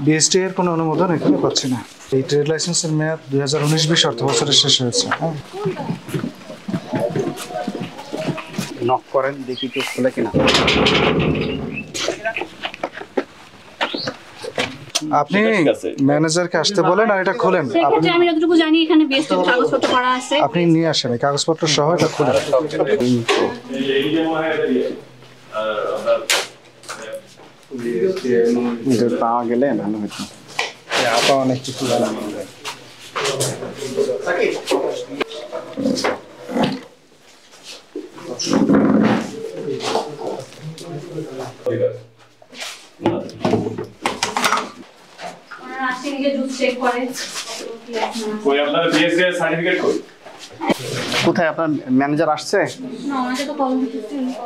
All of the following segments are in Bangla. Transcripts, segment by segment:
বিএসটি এর কোনো অনুমোদন এখানে পাচ্ছি না। এই ট্রেড লাইসেন্সের মেয়াদ 2019-20 অর্থ বছরের শেষ হয়েছে। নক করেন দেখি তো খুলে কিনা। আপনি ম্যানেজারকে আসতে বলেন আর এটা খুলেন। আমি যতটুকু জানি এখানে বিএসটি কাগজপত্র করা আছে। আপনি নিয়ে আসেন এই কাগজপত্র সহ এটা খুলেন। পাওয়া গেলে ভালো হতো। আপা অনেক কিছু জানা কোথায় আপনার ম্যানেজার আসছে?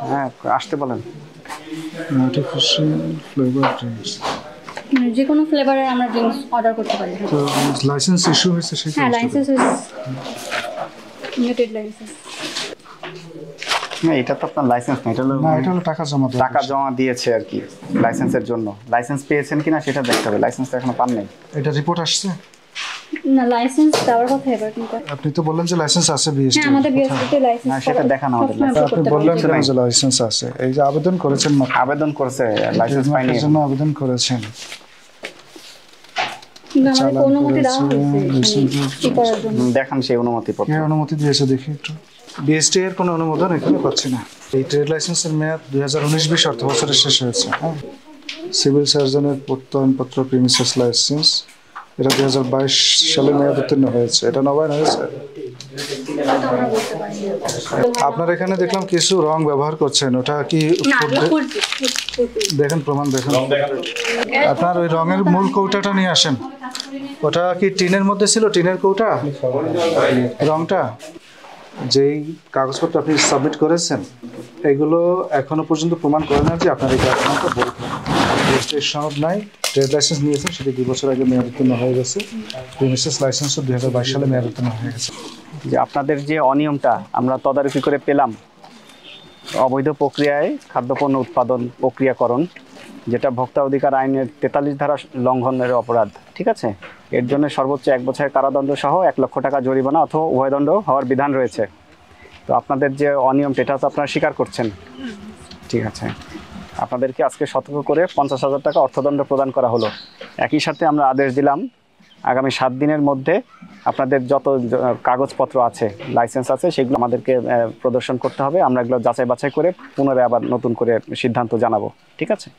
হ্যাঁ আসতে বলেন। যে কোনো ফ্লেভারের আমরা ড্রিঙ্কস অর্ডার করতে পারি। তো লাইসেন্স ইস্যু হয়েছে সেটা? হ্যাঁ লাইসেন্স হয়েছে, লিমিটেড লাইসেন্স। না এটা তো আপনার লাইসেন্স না, এটা হলো টাকা জমা দিয়েছে আর কি লাইসেন্সের জন্য। লাইসেন্স পেয়েছেন কিনা সেটা দেখতে হবে, লাইসেন্স তো এখনো পান নাই। এটা রিপোর্ট আসছে না, লাইসেন্স দেওয়ার কথা এবার কিন্তু আপনি তো বললেন যে লাইসেন্স আছে বিএসটি। হ্যাঁ আমাদের বিএসটিতে লাইসেন্স না সেটা দেখানো আমাদের লাইসেন্স। আপনি বললেন যে লাইসেন্স আছে, এই যে আবেদন করেছেন আবেদন করেছে লাইসেন্স পাইনি এর জন্য আবেদন করেছেন। আমাদের কোনো অনুমতি দেওয়া হয়েছে কি করার জন্য? দেখান সেই অনুমতি পত্র। কে অনুমতি দিয়েছে দেখি একটু। বিএসটি এর কোনো অনুমোদন এখানে পাচ্ছি না। এই ট্রেড লাইসেন্সের মেয়াদ 2019-20 অর্থ বছরের শেষ হয়েছে। সিভিল সার্জনের প্রত্যয়নপত্র প্রিমিসেস লাইসেন্স, এটা 2022 সালে মেয়াদ উত্তীর্ণ হয়েছে। এটা নবায়ন হয়েছে। আপনার এখানে দেখলাম কিছু রং ব্যবহার করছেন, ওটা কি দেখেন প্রমাণ দেখেন। আপনার ওই রঙের মূল কৌটাটা নিয়ে আসেন। ওটা কি টিনের মধ্যে ছিল, টিনের কৌটা রংটা? যেই কাগজপত্র আপনি সাবমিট করেছেন এগুলো এখনো পর্যন্ত প্রমাণ করে না যে আপনার এই কারখানাটা বৈধ। রেজিস্ট্রেশন সনদ নাই, ট্রেড লাইসেন্স নিয়েছেন সেটি 2 বছর আগে মেয়াদ উত্তীর্ণ হয়ে গেছে। প্রিমিসেস লাইসেন্সও 2022 সালে মেয়াদ উত্তীর্ণ হয়ে গেছে। যে আপনাদের যে অনিয়মটা আমরা তদারকি করে পেলাম, অবৈধ প্রক্রিয়ায় খাদ্যপণ্য উৎপাদন প্রক্রিয়াকরণ, যেটা ভোক্তা অধিকার আইনের 43 ধারা লঙ্ঘনের অপরাধ, ঠিক আছে? এর জন্য সর্বোচ্চ 1 বছরের কারাদণ্ড সহ 1 লক্ষ টাকা জরিমানা অথবা উভয়দণ্ড হওয়ার বিধান রয়েছে। তো আপনাদের যে অনিয়ম এটা তো আপনারা স্বীকার করছেন, ঠিক আছে? আপনাদেরকে আজকে সতর্ক করে 50,000 টাকা অর্থদণ্ড প্রদান করা হলো। একই সাথে আমরা আদেশ দিলাম আগামী 7 দিনের মধ্যে আপনাদের যত কাগজপত্র আছে, লাইসেন্স আছে, সেগুলো আমাদেরকে প্রদর্শন করতে হবে। আমরা এগুলো যাচাই বাছাই করে পুনরায় আবার নতুন করে সিদ্ধান্ত জানাবো, ঠিক আছে?